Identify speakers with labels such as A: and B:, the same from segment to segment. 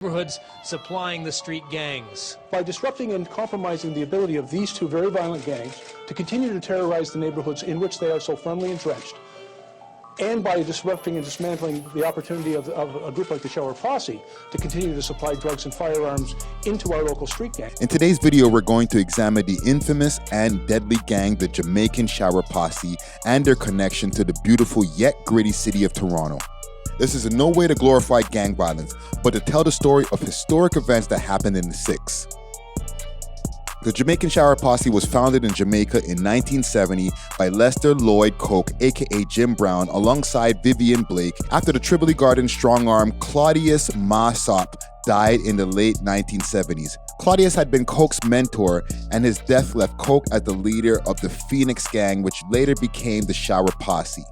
A: neighborhoods supplying the street gangs.
B: By disrupting and compromising the ability of these two very violent gangs to continue to terrorize the neighborhoods in which they are so firmly entrenched, and by disrupting and dismantling the opportunity of a group like the Shower Posse to continue to supply drugs and firearms into our local street gang.
C: In today's video, we're going to examine the infamous and deadly gang, the Jamaican Shower Posse, and their connection to the beautiful yet gritty city of Toronto. This is in no way to glorify gang violence, but to tell the story of historic events that happened in the 60s. The Jamaican Shower Posse was founded in Jamaica in 1970 by Lester Lloyd Coke, aka Jim Brown, alongside Vivian Blake after the Triboli Garden strong-arm Claudius Massop died in the late 1970s. Claudius had been Coke's mentor, and his death left Coke as the leader of the Phoenix Gang, which later became the Shower Posse.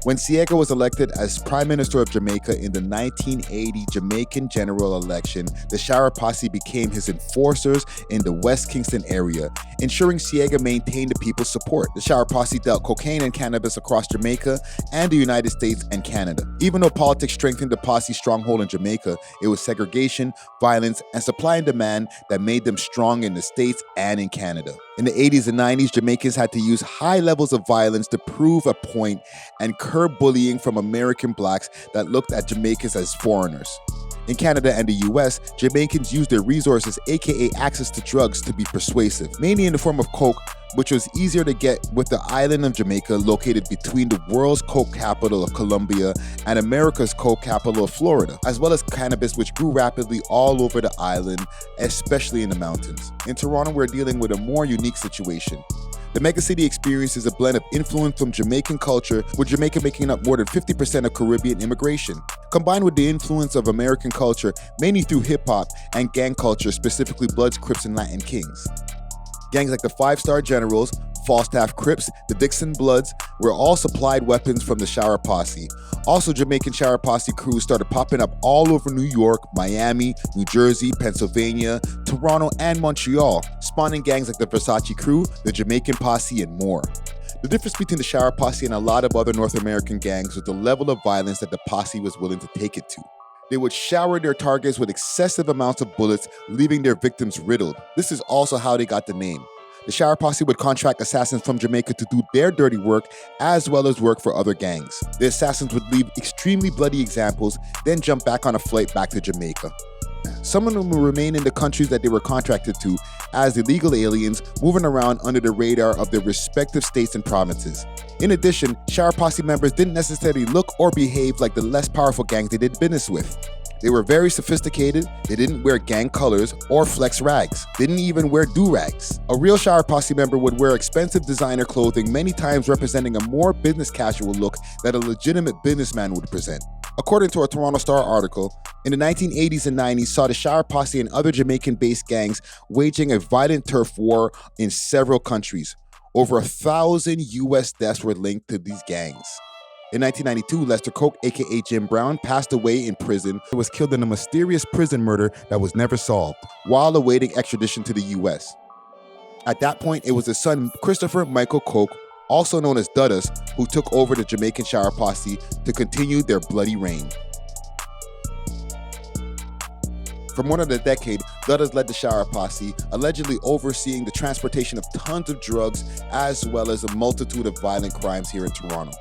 C: When Siega was elected as Prime Minister of Jamaica in the 1980 Jamaican general election, the Shower Posse became his enforcers in the West Kingston area, ensuring Siega maintained the people's support. The Shower Posse dealt cocaine and cannabis across Jamaica and the United States and Canada. Even though politics strengthened the Posse's stronghold in Jamaica, it was segregation, violence, and supply and demand that made them strong in the States and in Canada. In the 80s and 90s, Jamaicans had to use high levels of violence to prove a point and curb bullying from American blacks that looked at Jamaicans as foreigners. In Canada and the US, Jamaicans used their resources, aka access to drugs, to be persuasive, mainly in the form of coke, which was easier to get with the island of Jamaica located between the world's coke capital of Colombia and America's coke capital of Florida, as well as cannabis, which grew rapidly all over the island, especially in the mountains. In Toronto, we're dealing with a more unique situation. The megacity experiences a blend of influence from Jamaican culture, with Jamaica making up more than 50% of Caribbean immigration, combined with the influence of American culture, mainly through hip-hop and gang culture, specifically Bloods, Crips, and Latin Kings. Gangs like the Five Star Generals, Falstaff Crips, the Dixon Bloods were all supplied weapons from the Shower Posse. Also, Jamaican Shower Posse crews started popping up all over New York, Miami, New Jersey, Pennsylvania, Toronto, and Montreal, spawning gangs like the Versace Crew, the Jamaican Posse, and more. The difference between the Shower Posse and a lot of other North American gangs was the level of violence that the posse was willing to take it to. They would shower their targets with excessive amounts of bullets, leaving their victims riddled. This is also how they got the name. The Shower Posse would contract assassins from Jamaica to do their dirty work, as well as work for other gangs. The assassins would leave extremely bloody examples, then jump back on a flight back to Jamaica. Some of them would remain in the countries that they were contracted to as illegal aliens, moving around under the radar of their respective states and provinces. In addition, Shower Posse members didn't necessarily look or behave like the less powerful gangs they did business with. They were very sophisticated, they didn't wear gang colors or flex rags, they didn't even wear do-rags. A real Shower Posse member would wear expensive designer clothing, many times representing a more business casual look that a legitimate businessman would present. According to a Toronto Star article, in the 1980s and 90s saw the Shower Posse and other Jamaican-based gangs waging a violent turf war in several countries. Over 1,000 US deaths were linked to these gangs. In 1992, Lester Coke, aka Jim Brown, passed away in prison. He was killed in a mysterious prison murder that was never solved, while awaiting extradition to the US. At that point, it was his son, Christopher Michael Coke, also known as Dudas, who took over the Jamaican Shower Posse to continue their bloody reign. For more than a decade, Dudas led the Shower Posse, allegedly overseeing the transportation of tons of drugs, as well as a multitude of violent crimes here in Toronto.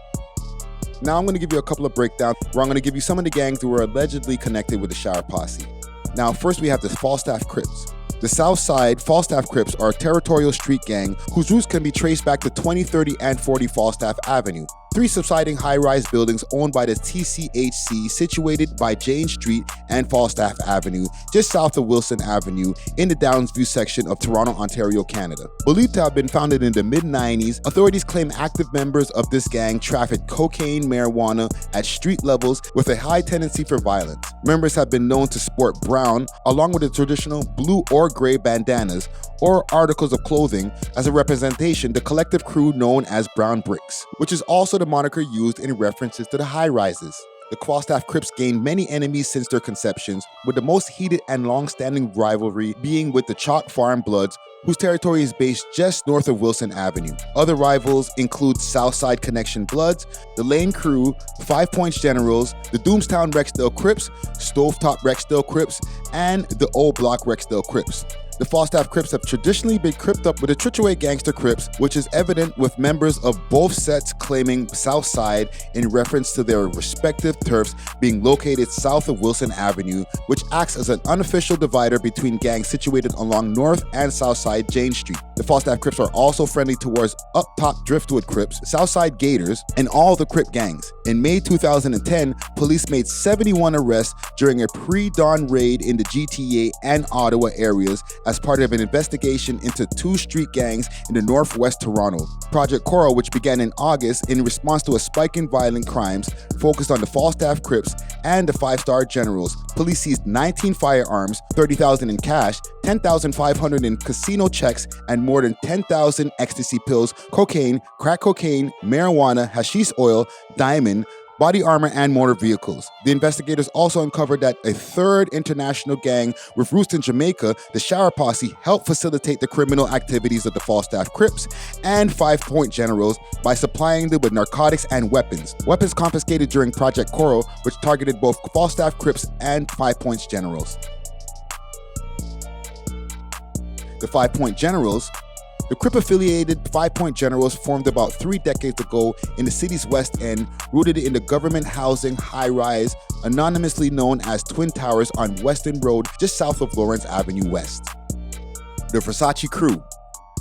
C: Now I'm going to give you a couple of breakdowns where I'm going to give you some of the gangs who were allegedly connected with the Shower Posse. Now first we have the Falstaff Crips. The South Side Falstaff Crips are a territorial street gang whose roots can be traced back to 20, 30, and 40 Falstaff Avenue, three subsiding high-rise buildings owned by the TCHC situated by Jane Street and Falstaff Avenue, just south of Wilson Avenue in the Downsview section of Toronto, Ontario, Canada. Believed to have been founded in the mid-90s, authorities claim active members of this gang trafficked cocaine, marijuana at street levels with a high tendency for violence. Members have been known to sport brown, along with the traditional blue or gray bandanas or articles of clothing as a representation the collective crew known as Brown Bricks, which is also the moniker used in references to the high-rises. The Falstaff Crips gained many enemies since their conceptions, with the most heated and long-standing rivalry being with the Chalk Farm Bloods, whose territory is based just north of Wilson Avenue. Other rivals include Southside Connection Bloods, the Lane Crew, 5 Points Generals, the Doomstown Rexdale Crips, Stovetop Rexdale Crips, and the Old Block Rexdale Crips. The Falstaff Crips have traditionally been cripped up with the Trichaway Gangster Crips, which is evident with members of both sets claiming Southside in reference to their respective turfs being located south of Wilson Avenue, which acts as an unofficial divider between gangs situated along North and Southside Jane Street. The Falstaff Crips are also friendly towards Up Top Driftwood Crips, Southside Gators, and all the Crip gangs. In May 2010, police made 71 arrests during a pre-dawn raid in the GTA and Ottawa areas as part of an investigation into 2 street gangs in the northwest Toronto. Project Coral, which began in August in response to a spike in violent crimes, focused on the Falstaff Crips and the 5-Star Generals. Police seized 19 firearms, $30,000 in cash, $10,500 in casino checks, and more than 10,000 ecstasy pills, cocaine, crack cocaine, marijuana, hashish oil, diamond, body armor, and motor vehicles. The investigators also uncovered that a third international gang with roots in Jamaica, the Shower Posse, helped facilitate the criminal activities of the Falstaff Crips and 5 Point Generals by supplying them with narcotics and weapons. Weapons confiscated during Project Coral, which targeted both Falstaff Crips and 5 Points Generals. The 5 Point Generals. The Crip-affiliated 5 Point Generals formed about 3 decades ago in the city's West End, rooted in the government housing high-rise, anonymously known as Twin Towers on Weston Road, just south of Lawrence Avenue West. The Versace Crew.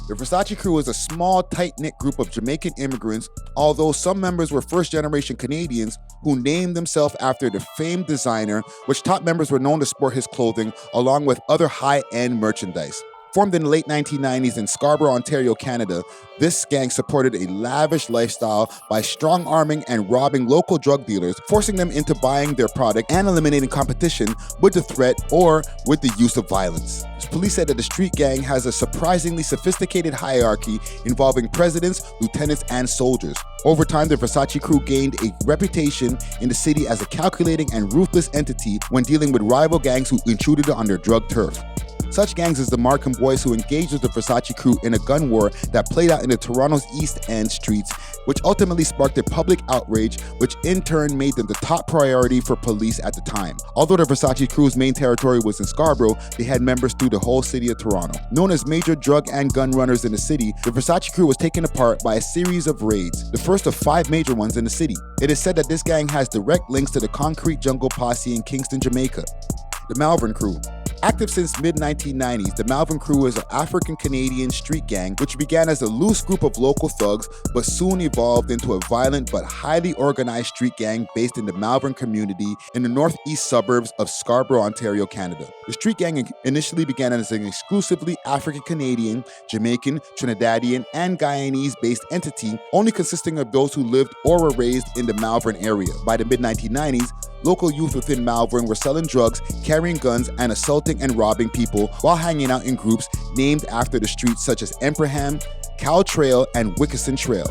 C: The Versace Crew is a small, tight-knit group of Jamaican immigrants, although some members were first-generation Canadians who named themselves after the famed designer, which top members were known to sport his clothing, along with other high-end merchandise. Formed in the late 1990s in Scarborough, Ontario, Canada, this gang supported a lavish lifestyle by strong-arming and robbing local drug dealers, forcing them into buying their product and eliminating competition with the threat or with the use of violence. Police said that the street gang has a surprisingly sophisticated hierarchy involving presidents, lieutenants, and soldiers. Over time, the Versace Crew gained a reputation in the city as a calculating and ruthless entity when dealing with rival gangs who intruded on their drug turf. Such gangs as the Markham Boys, who engaged with the Versace Crew in a gun war that played out in the Toronto's East End streets, which ultimately sparked a public outrage, which in turn made them the top priority for police at the time. Although the Versace Crew's main territory was in Scarborough, they had members through the whole city of Toronto. Known as major drug and gun runners in the city, the Versace Crew was taken apart by a series of raids, the first of 5 major ones in the city. It is said that this gang has direct links to the Concrete Jungle Posse in Kingston, Jamaica. The Malvern Crew. Active since mid-1990s, the Malvern Crew is an African-Canadian street gang which began as a loose group of local thugs but soon evolved into a violent but highly organized street gang based in the Malvern community in the northeast suburbs of Scarborough, Ontario, Canada. The street gang initially began as an exclusively African-Canadian, Jamaican, Trinidadian, and Guyanese-based entity, only consisting of those who lived or were raised in the Malvern area. By the mid-1990s, local youth within Malvern were selling drugs, carrying guns, and assaulting and robbing people while hanging out in groups named after the streets such as Emperham, Cow Trail, and Wickerson Trail.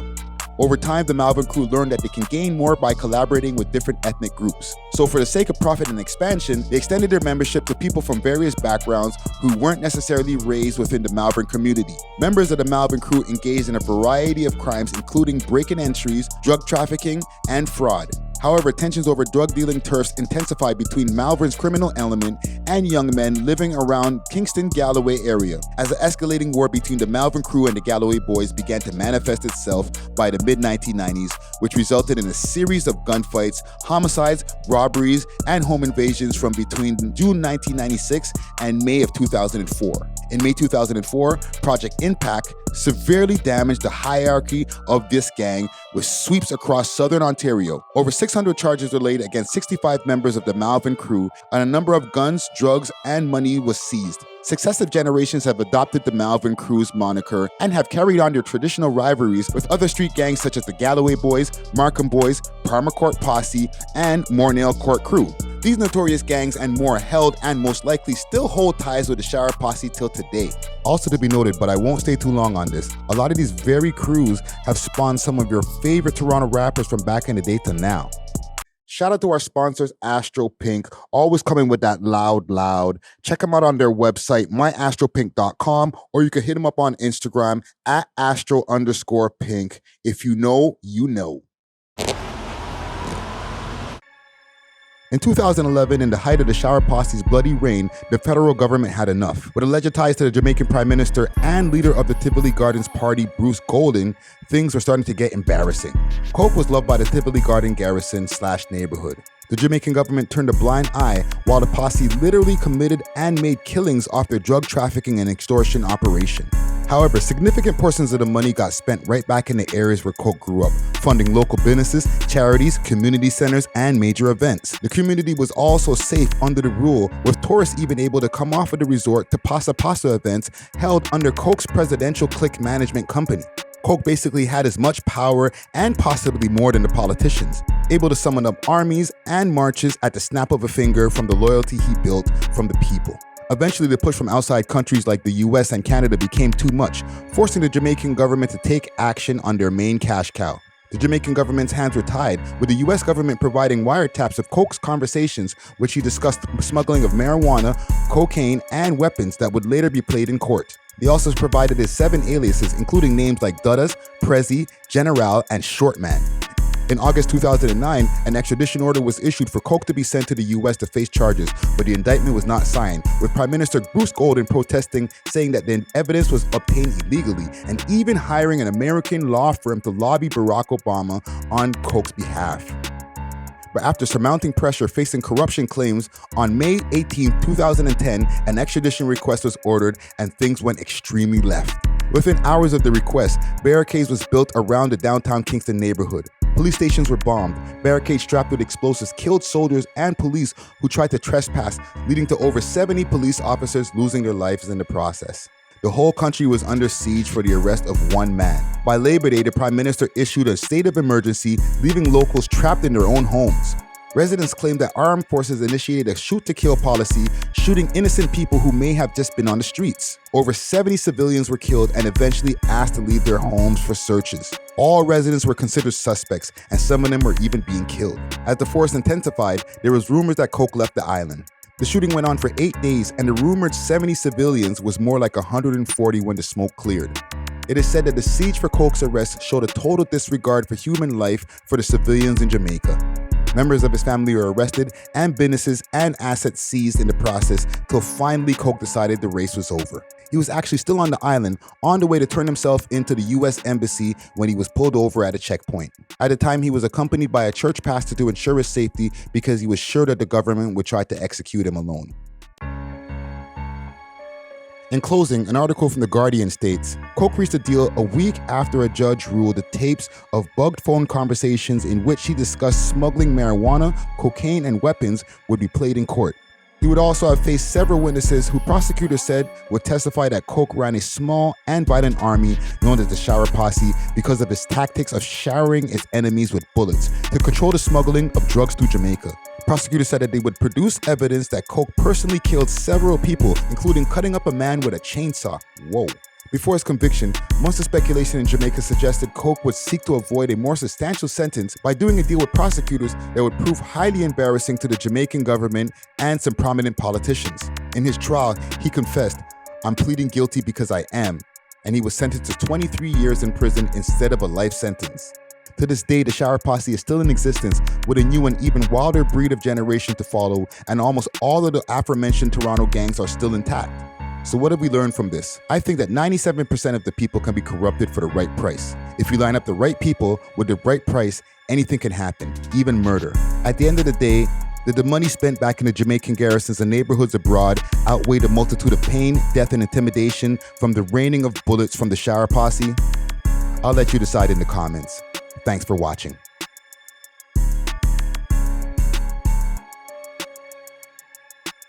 C: Over time, the Malvern Crew learned that they can gain more by collaborating with different ethnic groups. So for the sake of profit and expansion, they extended their membership to people from various backgrounds who weren't necessarily raised within the Malvern community. Members of the Malvern Crew engaged in a variety of crimes including break-in entries, drug trafficking, and fraud. However, tensions over drug dealing turfs intensified between Malvern's criminal element and young men living around Kingston-Galloway area, as the escalating war between the Malvern Crew and the Galloway Boys began to manifest itself by the mid-1990s, which resulted in a series of gunfights, homicides, robberies, and home invasions from between June 1996 and May of 2004. In May 2004, Project Impact severely damaged the hierarchy of this gang with sweeps across southern Ontario. Over 600 charges were laid against 65 members of the Malvern Crew, and a number of guns, drugs, and money was seized. Successive generations have adopted the Malvern Crew's moniker and have carried on their traditional rivalries with other street gangs such as the Galloway Boys, Markham Boys, Parma Court Posse, and Mornell Court Crew. These notorious gangs and more held and most likely still hold ties with the Shower Posse till today. Also to be noted, but I won't stay too long on this, a lot of these very crews have spawned some of your favorite Toronto rappers from back in the day to now. Shout out to our sponsors, Astro Pink, always coming with that loud. Check them out on their website, myastropink.com, or you can hit them up on Instagram at astro_pink. If you know, you know. In 2011, in the height of the Shower Posse's bloody reign, the federal government had enough. With alleged ties to the Jamaican Prime Minister and leader of the Tivoli Gardens party, Bruce Golden, things were starting to get embarrassing. Coke was loved by the Tivoli Garden garrison/neighborhood. The Jamaican government turned a blind eye while the posse literally committed and made killings off their drug trafficking and extortion operation. However, significant portions of the money got spent right back in the areas where Coke grew up, funding local businesses, charities, community centers, and major events. The community was also safe under the rule, with tourists even able to come off of the resort to Pasa Pasa events held under Coke's presidential clique management company. Coke basically had as much power and possibly more than the politicians, able to summon up armies and marches at the snap of a finger from the loyalty he built from the people. Eventually, the push from outside countries like the US and Canada became too much, forcing the Jamaican government to take action on their main cash cow. The Jamaican government's hands were tied, with the US government providing wiretaps of Coke's conversations, which he discussed smuggling of marijuana, cocaine, and weapons that would later be played in court. They also provided his 7 aliases, including names like Dudas, Prezi, General, and Shortman. In August 2009, an extradition order was issued for Coke to be sent to the US to face charges, but the indictment was not signed, with Prime Minister Bruce Golden protesting, saying that the evidence was obtained illegally, and even hiring an American law firm to lobby Barack Obama on Coke's behalf. But after surmounting pressure facing corruption claims, on May 18, 2010, an extradition request was ordered and things went extremely left. Within hours of the request, barricades was built around the downtown Kingston neighborhood. Police stations were bombed, barricades strapped with explosives killed soldiers and police who tried to trespass, leading to over 70 police officers losing their lives in the process. The whole country was under siege for the arrest of one man. By Labor Day, the Prime Minister issued a state of emergency, leaving locals trapped in their own homes. Residents claimed that armed forces initiated a shoot-to-kill policy, shooting innocent people who may have just been on the streets. Over 70 civilians were killed and eventually asked to leave their homes for searches. All residents were considered suspects, and some of them were even being killed. As the force intensified, there was rumors that Coke left the island. The shooting went on for 8 days, and the rumored 70 civilians was more like 140 when the smoke cleared. It is said that the siege for Coke's arrest showed a total disregard for human life for the civilians in Jamaica. Members of his family were arrested and businesses and assets seized in the process till finally Coke decided the race was over. He was actually still on the island, on the way to turn himself into the US Embassy when he was pulled over at a checkpoint. At the time, he was accompanied by a church pastor to ensure his safety because he was sure that the government would try to execute him alone. In closing, an article from The Guardian states, Coke reached a deal a week after a judge ruled the tapes of bugged phone conversations in which he discussed smuggling marijuana, cocaine, and weapons would be played in court. He would also have faced several witnesses who prosecutors said would testify that Coke ran a small and violent army known as the Shower Posse because of his tactics of showering its enemies with bullets to control the smuggling of drugs through Jamaica. Prosecutors said that they would produce evidence that Coke personally killed several people, including cutting up a man with a chainsaw. Whoa. Before his conviction, most of speculation in Jamaica suggested Coke would seek to avoid a more substantial sentence by doing a deal with prosecutors that would prove highly embarrassing to the Jamaican government and some prominent politicians. In his trial, he confessed, "I'm pleading guilty because I am," and he was sentenced to 23 years in prison instead of a life sentence. To this day, the Shower Posse is still in existence with a new and even wilder breed of generation to follow, and almost all of the aforementioned Toronto gangs are still intact. So what have we learned from this? I think that 97% of the people can be corrupted for the right price. If you line up the right people with the right price, anything can happen, even murder. At the end of the day, did the money spent back in the Jamaican garrisons and neighborhoods abroad outweigh the multitude of pain, death, and intimidation from the raining of bullets from the Shower Posse? I'll let you decide in the comments. Thanks for watching.